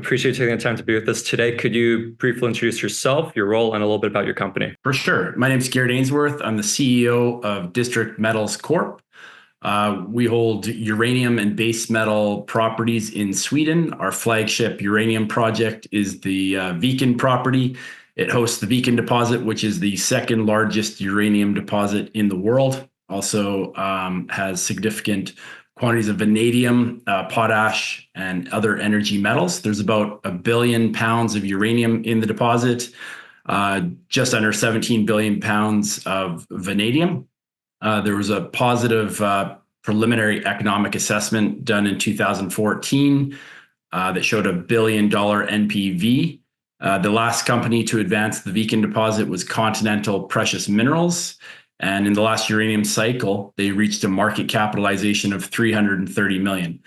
Appreciate you taking the time to be with us today. Could you briefly introduce yourself, your role, and a little bit about your company? For sure. My name is Garrett Ainsworth. I'm the CEO of District Metals Corp. We hold uranium and base metal properties in Sweden. Our flagship uranium project is the Viken property. It hosts the Viken deposit, which is the second largest uranium deposit in the world. Also has significant quantities of vanadium, potash, and other energy metals. There's about 1 billion pounds of uranium in the deposit, just under 17 billion pounds of vanadium. There was a positive preliminary economic assessment done in 2014 that showed $1 billion NPV. The last company to advance the Viken deposit was Continental Precious Minerals. And in the last uranium cycle, they reached a market capitalization of 330 million.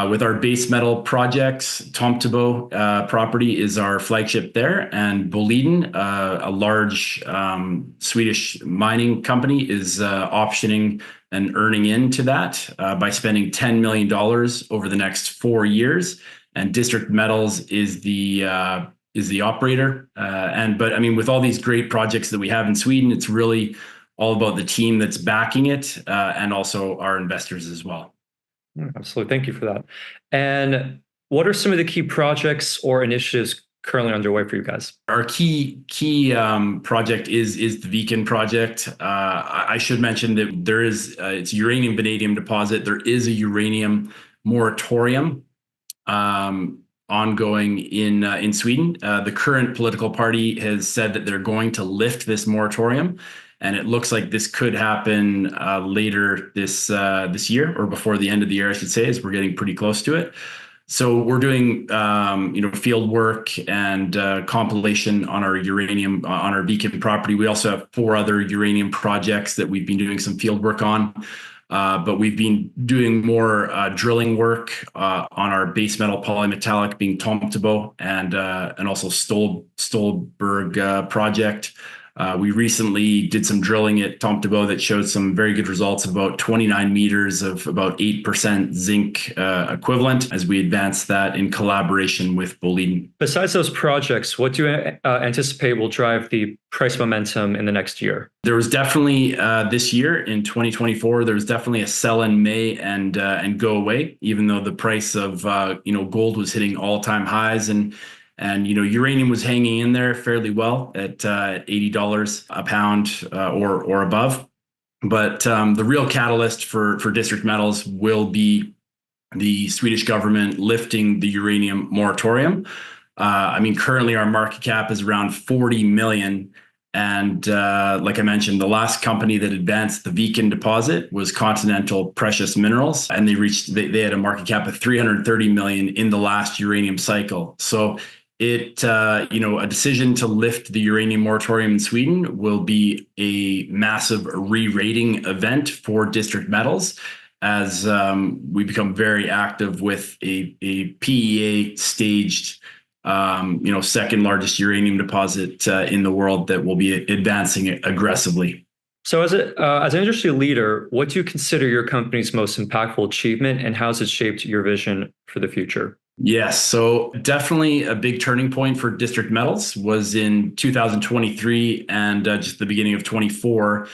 With our base metal projects, Tomtebo property is our flagship there, and Boliden, a large Swedish mining company, is optioning and earning into that by spending $10 million over the next 4 years. And District Metals is the operator. But I mean, with all these great projects that we have in Sweden, it's really all about the team that's backing it, and also our investors as well. Absolutely. Thank you for that. And what are some of the key projects or initiatives currently underway for you guys? Our key project is the Viken project. I should mention that there is it's a uranium vanadium deposit. There is a uranium moratorium ongoing in Sweden. The current political party has said that they're going to lift this moratorium. And it looks like this could happen later this year, or before the end of the year, I should say, as we're getting pretty close to it. So we're doing field work and compilation on our uranium on our Viken property. We also have 4 other uranium projects that we've been doing some field work on. But we've been doing more drilling work on our base metal polymetallic, being Tomtebo, and also Stolberg project. We recently did some drilling at Tomtebo that showed some very good results, about 29 meters of about 8% zinc equivalent, as we advance that in collaboration with Boliden. Besides those projects, what do you anticipate will drive the price momentum in the next year? There was definitely this year in 2024, there was definitely a sell in May and go away, even though the price of gold was hitting all-time highs, and uranium was hanging in there fairly well at $80 a pound or above. But the real catalyst for District Metals will be the Swedish government lifting the uranium moratorium. I mean, currently our market cap is around 40 million. And like I mentioned, the last company that advanced the Viken deposit was Continental Precious Minerals, and they had a market cap of 330 million in the last uranium cycle. So a decision to lift the uranium moratorium in Sweden will be a massive re-rating event for District Metals, as we become very active with a PEA staged, second largest uranium deposit in the world that will be advancing aggressively. So as an industry leader, what do you consider your company's most impactful achievement, and how has it shaped your vision for the future? Yes, so definitely a big turning point for District Metals was in 2023 and just the beginning of 24,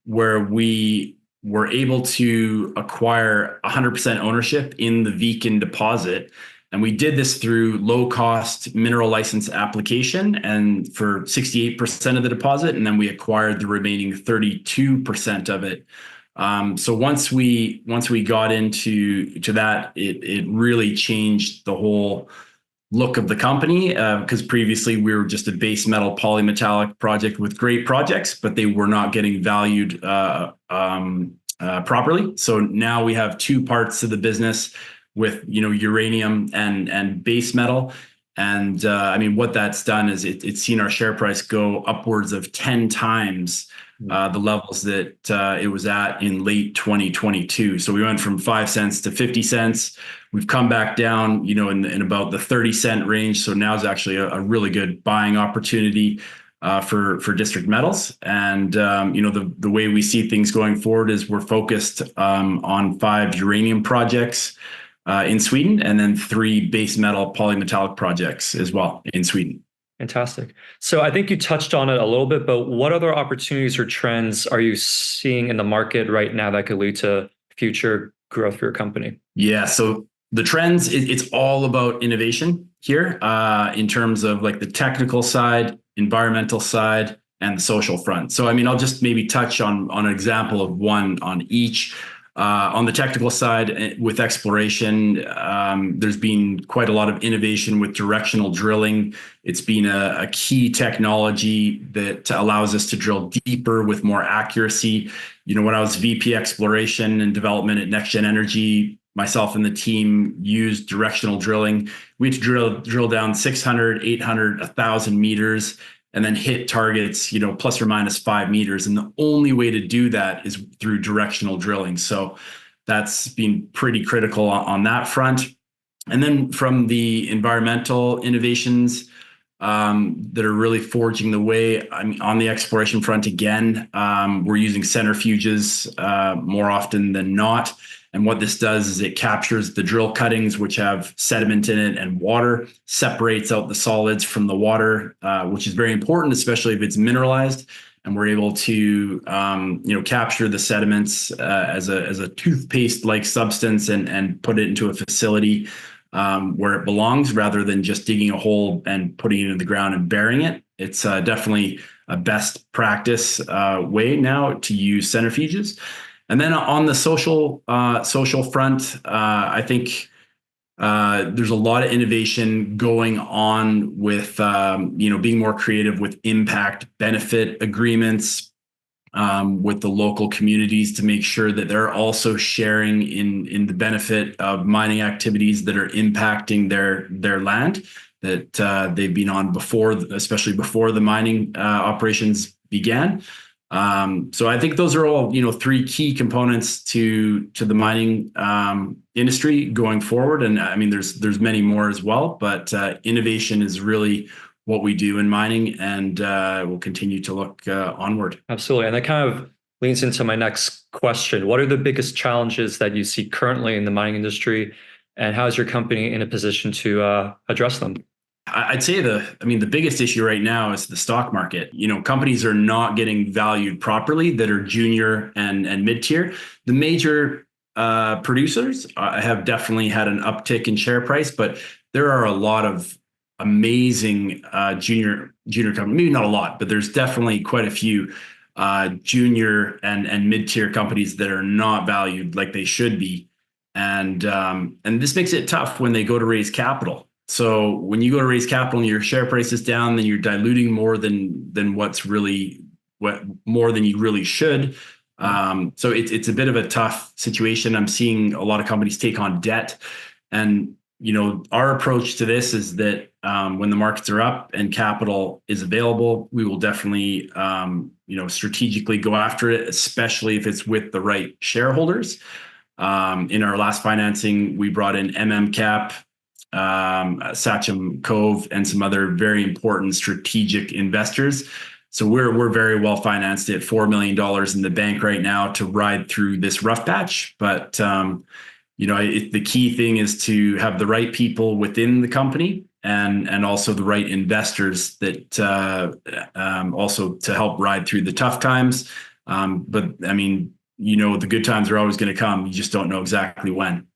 where we were able to acquire 100% ownership in the Viken deposit. And we did this through low-cost mineral license application, and for 68% of the deposit, and then we acquired the remaining 32% of it. So once we got into that, it really changed the whole look of the company, because previously we were just a base metal polymetallic project with great projects, but they were not getting valued properly. So now we have 2 parts of the business with uranium and base metal. And I mean, what that's done is it's seen our share price go upwards of 10 times the levels that it was at in late 2022. So we went from 5 cents to 50 cents. We've come back down, in about the 30-cent range. So now is actually a really good buying opportunity for District Metals. And the way we see things going forward is we're focused on 5 uranium projects. in Sweden, and then 3 base metal polymetallic projects as well in Sweden. Fantastic. So I think you touched on it a little bit, but what other opportunities or trends are you seeing in the market right now that could lead to future growth for your company? Yeah, so the trends, it's all about innovation here in terms of like the technical side, environmental side, and the social front. So, I mean, I'll just maybe touch on an example of one on each. On the technical side, with exploration, there's been quite a lot of innovation with directional drilling. It's been a key technology that allows us to drill deeper with more accuracy. You know, when I was VP exploration and development at NextGen Energy, myself and the team used directional drilling. We had to drill down 600, 800, 1,000 meters and then hit targets, you know, plus or minus 5 meters. And the only way to do that is through directional drilling. So that's been pretty critical on that front. And then from the environmental innovations that are really forging the way, I mean, on the exploration front, again, we're using centrifuges more often than not. And what this does is it captures the drill cuttings, which have sediment in it and water, separates out the solids from the water, which is very important, especially if it's mineralized. And we're able to, capture the sediments as a toothpaste-like substance and put it into a facility where it belongs, rather than just digging a hole and putting it in the ground and burying it. It's definitely a best practice way now to use centrifuges. And then on the social front, I think there's a lot of innovation going on with being more creative with impact benefit agreements with the local communities to make sure that they're also sharing in the benefit of mining activities that are impacting their land that they've been on before, especially before the mining operations began. So I think those are all, 3 key components to the mining industry going forward. And I mean, there's many more as well, but innovation is really what we do in mining, and we'll continue to look onward. Absolutely. And that kind of leads into my next question. What are the biggest challenges that you see currently in the mining industry, and how is your company in a position to address them? I'd say the biggest issue right now is the stock market. Companies are not getting valued properly that are junior and mid-tier. The major producers have definitely had an uptick in share price, but there are a lot of amazing junior companies. Maybe not a lot, but there's definitely quite a few junior and mid-tier companies that are not valued like they should be. And this makes it tough when they go to raise capital. So when you go to raise capital and your share price is down, then you're diluting more than more than you really should. So it's a bit of a tough situation. I'm seeing a lot of companies take on debt, and our approach to this is that when the markets are up and capital is available, we will definitely strategically go after it, especially if it's with the right shareholders. In our last financing, we brought in MMCap, Sachem Cove, and some other very important strategic investors. So we're very well financed at $4 million in the bank right now to ride through this rough patch. But the key thing is to have the right people within the company and also the right investors that also to help ride through the tough times. But I mean, the good times are always going to come. You just don't know exactly when.